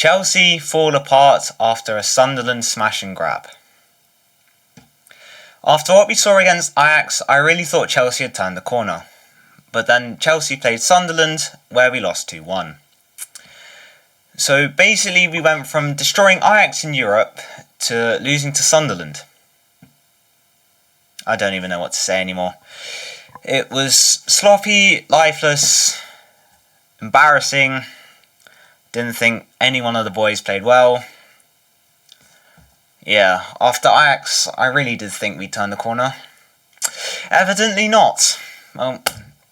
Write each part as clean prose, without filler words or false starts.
Chelsea fall apart after a Sunderland smash and grab. After what we saw against Ajax, I really thought Chelsea had turned the corner. But then Chelsea played Sunderland, where we lost 2-1. So basically we went from destroying Ajax in Europe to losing to Sunderland. I don't even know what to say anymore. It was sloppy, lifeless, embarrassing. Didn't think any one of the boys played well. Yeah, after Ajax, I really did think we'd turn the corner. Evidently not. Well,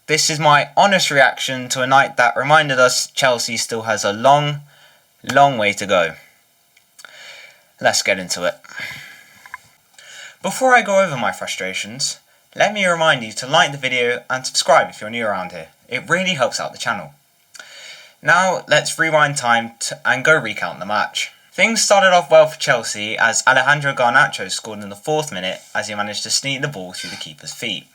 this is my honest reaction to a night that reminded us Chelsea still has a long, long way to go. Let's get into it. Before I go over my frustrations, let me remind you to like the video and subscribe if you're new around here. It really helps out the channel. Now let's rewind time and go recount the match. Things started off well for Chelsea as Alejandro Garnacho scored in the 4th minute as he managed to sneak the ball through the keeper's feet.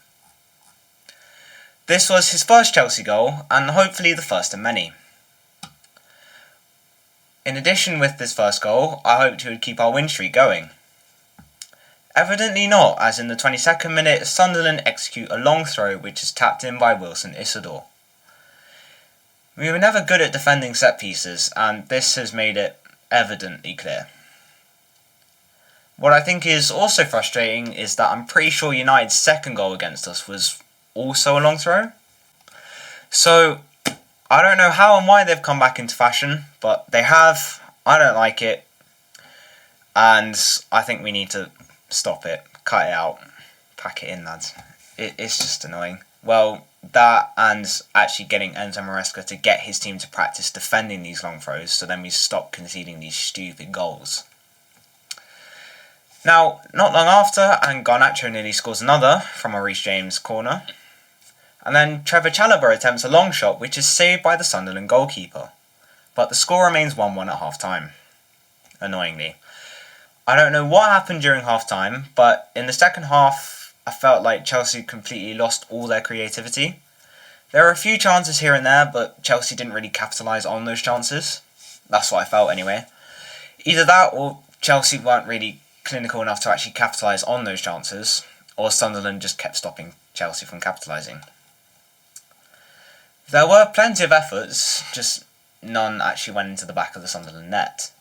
This was his first Chelsea goal and hopefully the first of many. In addition with this first goal, I hoped he would keep our win streak going. Evidently not, as in the 22nd minute Sunderland execute a long throw which is tapped in by Wilson Isidore. We were never good at defending set pieces and this has made it evidently clear. What I think is also frustrating is that I'm pretty sure United's second goal against us was also a long throw. So I don't know how and why they've come back into fashion, but they have. I don't like it and I think we need to stop it, cut it out, pack it in, lads. It's just annoying. Well, that and actually getting Enzo Maresca to get his team to practice defending these long throws so then we stop conceding these stupid goals. Now, not long after, and Garnacho nearly scores another from a Reece James corner. And then Trevor Chalobah attempts a long shot which is saved by the Sunderland goalkeeper. But the score remains 1-1 at half time. Annoyingly. I don't know what happened during half time, but in the second half I felt like Chelsea completely lost all their creativity. There were a few chances here and there, but Chelsea didn't really capitalise on those chances. That's what I felt anyway. Either that or Chelsea weren't really clinical enough to actually capitalise on those chances, or Sunderland just kept stopping Chelsea from capitalising. There were plenty of efforts, just none actually went into the back of the Sunderland net.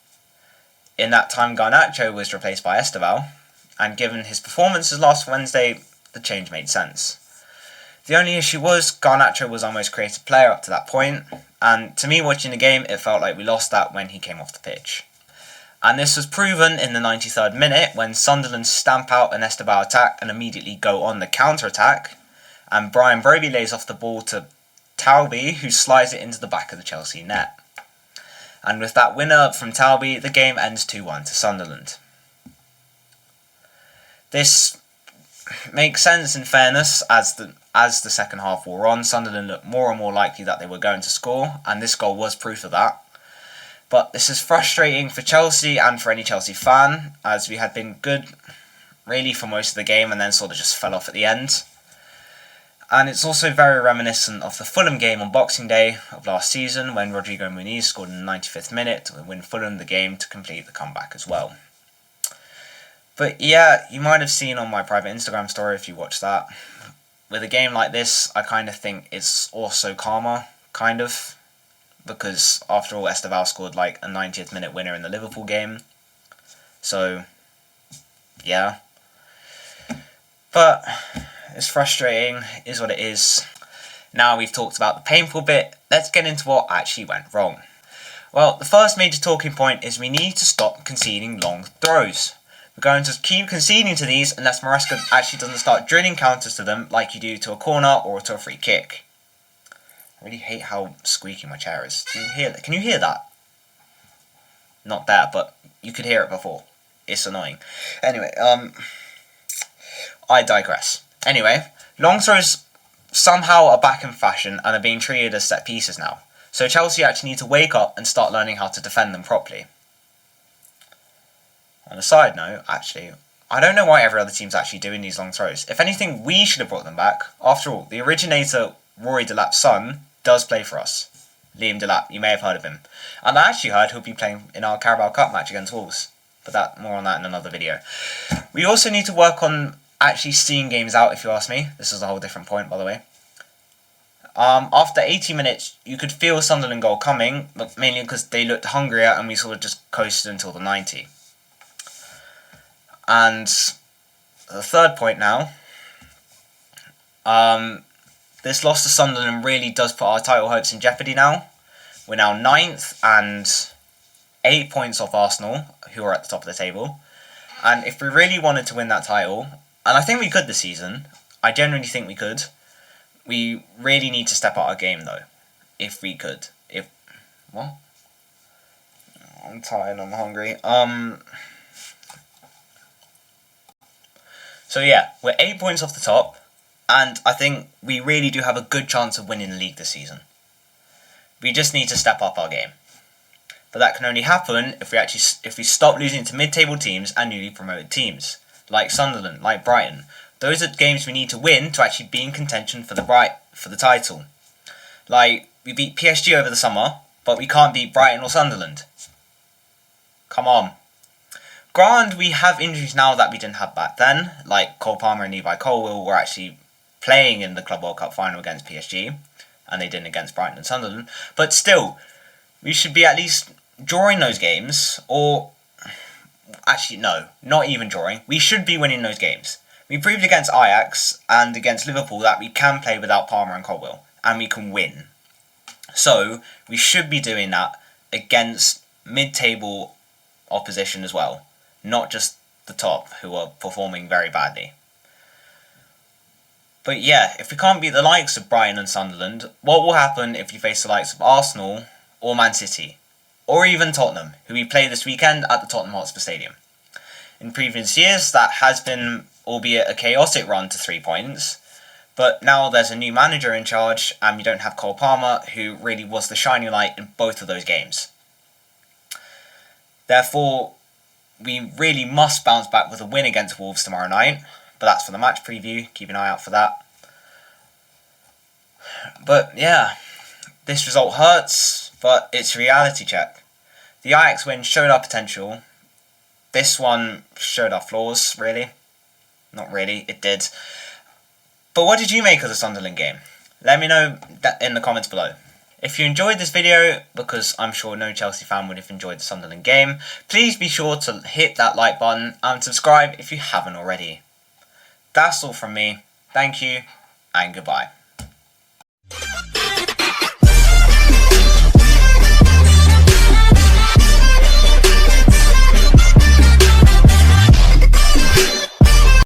In that time, Garnacho was replaced by Esteval, and given his performances last Wednesday, the change made sense. The only issue was Garnacho was our most creative player up to that point, and to me watching the game it felt like we lost that when he came off the pitch. And this was proven in the 93rd minute when Sunderland stamp out an Esteval attack and immediately go on the counter-attack, and Brian Broby lays off the ball to Talby, who slides it into the back of the Chelsea net. And with that winner from Talby, the game ends 2-1 to Sunderland. This makes sense in fairness, as the second half wore on, Sunderland looked more and more likely that they were going to score, and this goal was proof of that. But this is frustrating for Chelsea and for any Chelsea fan, as we had been good really for most of the game and then sort of just fell off at the end. And it's also very reminiscent of the Fulham game on Boxing Day of last season when Rodrigo Muniz scored in the 95th minute to win Fulham the game to complete the comeback as well. But yeah, you might have seen on my private Instagram story if you watched that. With a game like this, I kind of think it's also karma, kind of. Because after all, Esteval scored like a 90th minute winner in the Liverpool game. So, yeah. But it's frustrating, is what it is. Now we've talked about the painful bit, let's get into what actually went wrong. Well, the first major talking point is we need to stop conceding long throws. We're going to keep conceding to these unless Maresca actually doesn't start drilling counters to them like you do to a corner or to a free kick. I really hate how squeaky my chair is. Do you hear that? Can you hear that? Not that, but you could hear it before. It's annoying. Anyway, I digress. Anyway, long throws somehow are back in fashion and are being treated as set pieces now. So Chelsea actually need to wake up and start learning how to defend them properly. On a side note, actually, I don't know why every other team's actually doing these long throws. If anything, we should have brought them back. After all, the originator, Rory Delap's son, does play for us. Liam Delap, you may have heard of him. And I actually heard he'll be playing in our Carabao Cup match against Wolves. But more on that in another video. We also need to work on actually seeing games out, if you ask me. This is a whole different point, by the way. After 80 minutes, you could feel Sunderland goal coming, but mainly because they looked hungrier and we sort of just coasted until the 90. And the third point now, this loss to Sunderland really does put our title hopes in jeopardy now. We're now 9th and 8 points off Arsenal, who are at the top of the table. And if we really wanted to win that title, and I think we could this season, I genuinely think we could, we really need to step up our game though. If we could. What? I'm tired, I'm hungry. So yeah, we're 8 points off the top, and I think we really do have a good chance of winning the league this season. We just need to step up our game. But that can only happen if we stop losing to mid-table teams and newly promoted teams, like Sunderland, like Brighton. Those are games we need to win to actually be in contention for the title. Like, we beat PSG over the summer, but we can't beat Brighton or Sunderland. Come on. Granted, we have injuries now that we didn't have back then, like Cole Palmer and Levi Colwill were actually playing in the Club World Cup final against PSG, and they didn't against Brighton and Sunderland. But still, we should be at least drawing those games, or actually no, not even drawing. We should be winning those games. We proved against Ajax and against Liverpool that we can play without Palmer and Colwill, and we can win. So, we should be doing that against mid-table opposition as well, not just the top, who are performing very badly. But yeah, if we can't beat the likes of Brighton and Sunderland, what will happen if you face the likes of Arsenal or Man City, or even Tottenham, who we play this weekend at the Tottenham Hotspur Stadium? In previous years, that has been, albeit a chaotic run to 3 points, but now there's a new manager in charge, and we don't have Cole Palmer, who really was the shining light in both of those games. Therefore, we really must bounce back with a win against Wolves tomorrow night, but that's for the match preview, keep an eye out for that. But yeah, this result hurts, but it's a reality check. The Ajax win showed our potential. This one showed our flaws, really. Not really, it did. But what did you make of the Sunderland game? Let me know that in the comments below. If you enjoyed this video, because I'm sure no Chelsea fan would have enjoyed the Sunderland game, please be sure to hit that like button and subscribe if you haven't already. That's all from me. Thank you, and goodbye.